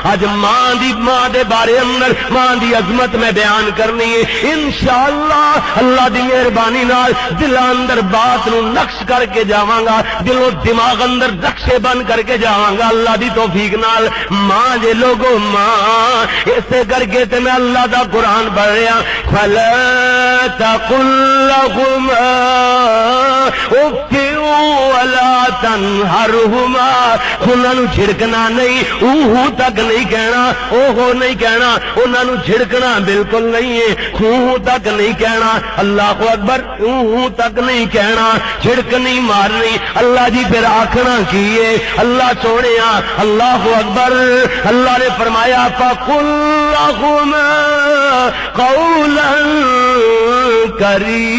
اج ماں دے بارے اندر ماں دی عظمت میں بیان کرنی ہے انشاءاللہ اللہ دی مہربانی نال دل اندر بات نو نقش کر کے جاواں گا دل و دماغ اندر نقشے بن کر کے جاواں گا اللہ دی توفیق نال ماں جے لوگو ماں اسے کر کے تے میں اللہ دا قرآن پڑھ رہا فلا تقل لهما اف ولا تنهرهما انہاں نو جھڑکنا نہیں اوہ تک نہیں کہنا اوہ نہیں کہنا انہاں نو جھڑکنا بالکل نہیں ہے اوہ تک نہیں کہنا اللہ اکبر اوہ تک نہیں کہنا جھڑک نہیں مارنی اللہ جی پھر آکھنا کیے اللہ سونیا اللہ اکبر اللہ نے فرمایا فقل لهما قولا کریما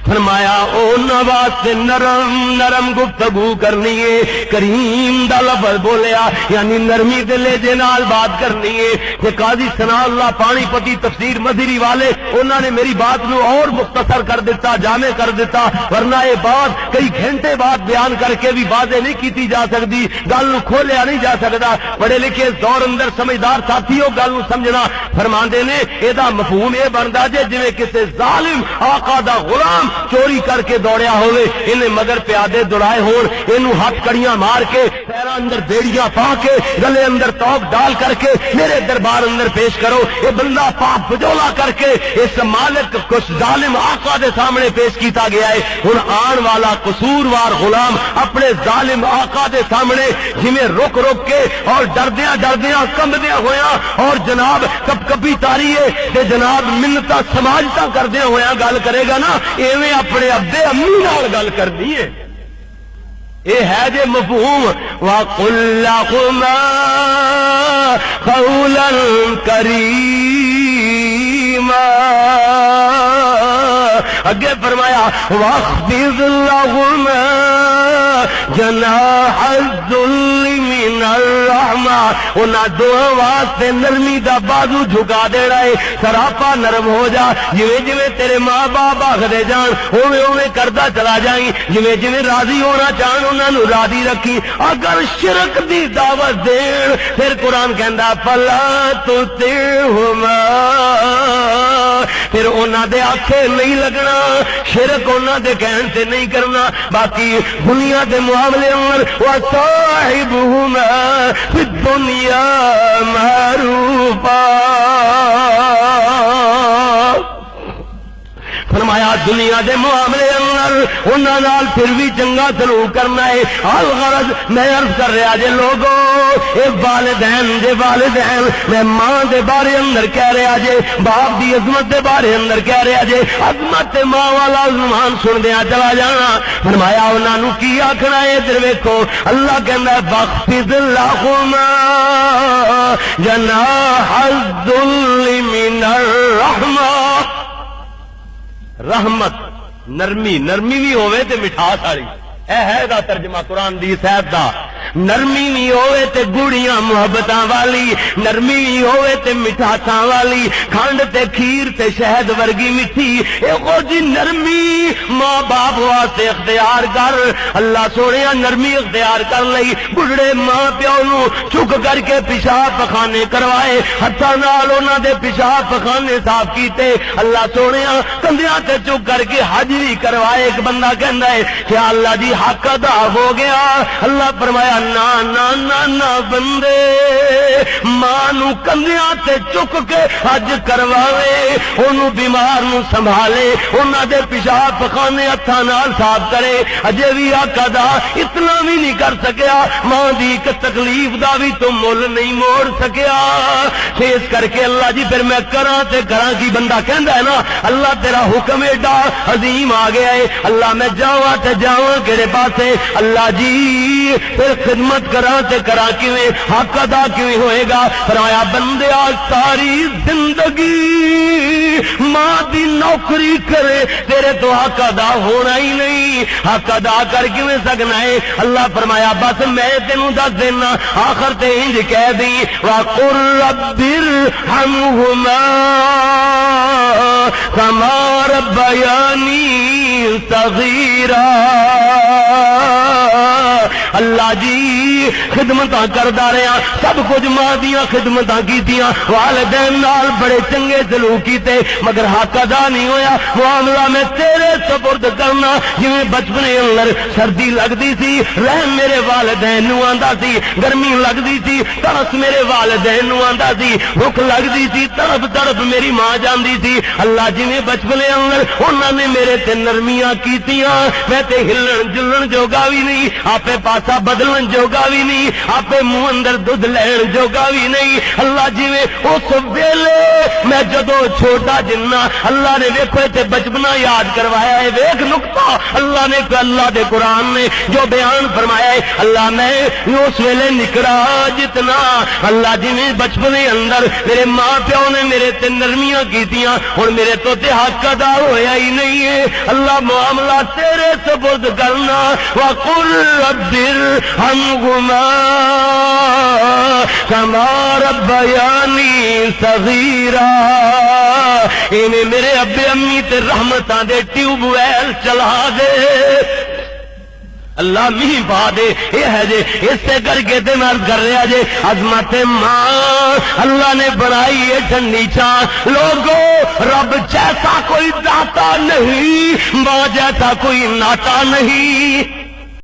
فرمایا او واسطے نرم نرم گفتگو کرنی ہے کریم دا لفظ بولیا یعنی نرمی دے لہجے نال بات کرنی ہے کہ قاضی ثناء اللہ پانی پتی تفسیر مظہری والے انہوں نے میری بات نو اور مختصر کر دیتا جامع کر دیتا ورنہ یہ بات کئی گھنٹے بعد بیان کر کے بھی واضح نہیں کیتی جا سکتی گل نو کھولیا نہیں جا سکتا پڑھے لکھے دور اندر سمجھدار ساتھیوں گل نو سمجھنا فرماندے نے ایدا مفہوم یہ بندا جے جویں کسے ظالم آقا دا غلام چوری کر کے دوڑیا ہوئے انہیں مگر پیادے دوڑائے ہون انہوں ہاتھ کڑیاں مار کے پیرا اندر بیڑیاں پا کے گلے اندر توق ڈال کر کے میرے دربار اندر پیش کرو یہ بندہ پاپ بجولا کر کے اس مالک کچھ ظالم آقا دے سامنے پیش کیتا گیا ہے ہن آن والا قصوروار غلام اپنے ظالم آقا دے سامنے جویں رک رک کے اور ڈردیاں ڈردیاں کمبدیاں ہویاں اور جناب کب کبھی تاری ہے کہ جناب منتا سماجتا کردیا ہویاں گل کرے گا نا ایویں اپنے ابے امی نال گل کرنی ہے اے ہے جے مفہوم وَقُلْ لَهُمَا قَوْلًا كَرِيمًا اگے فرمایا وَاخْفِضْ لَهُمَا جَنَاحَ الذُّلِّ مِنَ الرَّحْمَةِ انہاں دونوں واسطے نرمی دا بازو جھکا دینا ہے سراپا نرم ہو جا جویں جویں تیرے ماں باپ آخدے جان اوویں اوویں کردا چلا جائیں جویں جویں راضی ہونا چاہن انہاں نو راضی رکھی اگر شرک دی دعوت دین پھر قرآن کہندا فلا تطعهما پھر انہاں دے آکھے نہیں لگنا شرک انہاں دے کہن تے نہیں کرنا باقی دنیا دے معاملے اندر وصاحبهما فی الدنیا معروفا فرمایا دنیا دے معاملے اندر انہاں نال پھر بھی چنگا سلوک کرنا ہے الغرض میں عرض کر رہا جے لوگوں اے والدین دے والدین میں ماں دے بارے اندر کہہ رہا جے باپ دی عظمت دے بارے اندر کہہ رہا جے عظمت ماں والا زمان سن دیا چلا جانا فرمایا انہاں نو کی آکھنا ہے ادھر ویکھو اللہ کہندا ہے واخفض لهما جناح الذل من الرحمہ رحمت نرمی نرمی بھی ہوئے تے مٹھاس والی اے ہے دا ترجمہ قرآن دی صاحب دا نرمی بھی ہوئے تے گوڑیاں محبتاں والی نرمی بھی ہوئے تے مٹھاساں والی کھنڈ تے کھیر تے شہد ورگی مٹھی اے او جی نرمی ماں باپ واسطے اختیار کر اللہ سونے نرمی اختیار کر لئی بڑھڑے ماں پیو نو چک کر کے پیشاب پخانے کروائے ہتھاں نال انہاں دے پیشاب پخانے صاف کیتے اللہ سونے کندھیاں تے چک کر کے حج بھی کروائے ایک بندہ کہندا ہے کہ اللہ جی حق ادا ہو گیا اللہ فرمایا نا نا نا نا بندے ماں نو کندھیاں تے چک کے حج کرواوے اونوں بیمار نو سنبھالے انہاں دے پیشاب پخانے ہتھاں نال صاف کرے اجے بھی حق ادا اتنا بھی نہیں کر سکیا ماں دی ایک تکلیف دا بھی تو مول نہیں موڑ سکیا اس کر کے اللہ جی پھر میں کراں تے کراں کی بندہ کہندا ہے نا اللہ تیرا حکم ایڈا عظیم آ گیا ہے اللہ میں جاواں تے جاواں کیڑے پاسے اللہ جی پھر خدمت کراں تے کراں کیویں حق ادا کیویں ہوئے گا فرمایا بندیا ساری زندگی ماں دی نوکری کرے تیرے تو حق ادا ہونا ہی نہیں حق ادا کر کیویں سکنا ہے اللہ فرمایا بس میں تینوں دس دینا آخر تے انج کہہ دی وَقُلْ رَبِّ ارْحَمْهُمَا كَمَا رَبَّيَانِي صَغِيرًا اللہ جی خدمتاں کردا رہا سب کچھ ماں دیاں خدمتاں کیتیاں والدین نال بڑے چنگے سلوک کیتے مگر حق ادا نہیں ہویا معاملہ میں تیرے سپرد کرنا جویں بچپنے اندر سردی لگدی سی رحم میرے والدین نو آندا سی گرمی لگدی سی ترس میرے والدین نو آندا سی بھوک لگدی سی تڑپ تڑپ میری ماں جاندی سی اللہ جویں بچپنے اندر انہاں نے میرے تے نرمیاں کیتیاں میں تے ہلن جلن جوگا بھی نہیں آپے پاسا بدلن جوگا بھی نہیں آپے منہ اندر دودھ لین جوگا بھی نہیں اللہ جویں اس ویلے میں جدو چھوٹا جنہ اللہ نے ویکھو تے بچپنا یاد کروایا ہے ویکھ نقطہ اللہ نے اللہ دے قرآن نے جو بیان فرمایا ہے اللہ میں اس ویلے نکرا جتنا اللہ جویں بچپنے اندر میرے ماں پیو نے میرے تے نرمیاں کیتیاں اور میرے تو تے حق ادا ہویا ہی نہیں ہے اللہ معاملہ تیرے سپرد کرنا وقل رب ارحمہما کما ربیانی صغیرا انہیں میرے ابے امی تے رحمتاں دے ٹیوب ویل چلا دے اللہ میہ پا دے یہ ہے جے اس سے کر کے تے میں کر رہا جے عظمت ماں اللہ نے بنائی ہے ٹھنڈی چھان لوگوں رب جیسا کوئی داتا نہیں ماں جیسا کوئی ناتا نہیں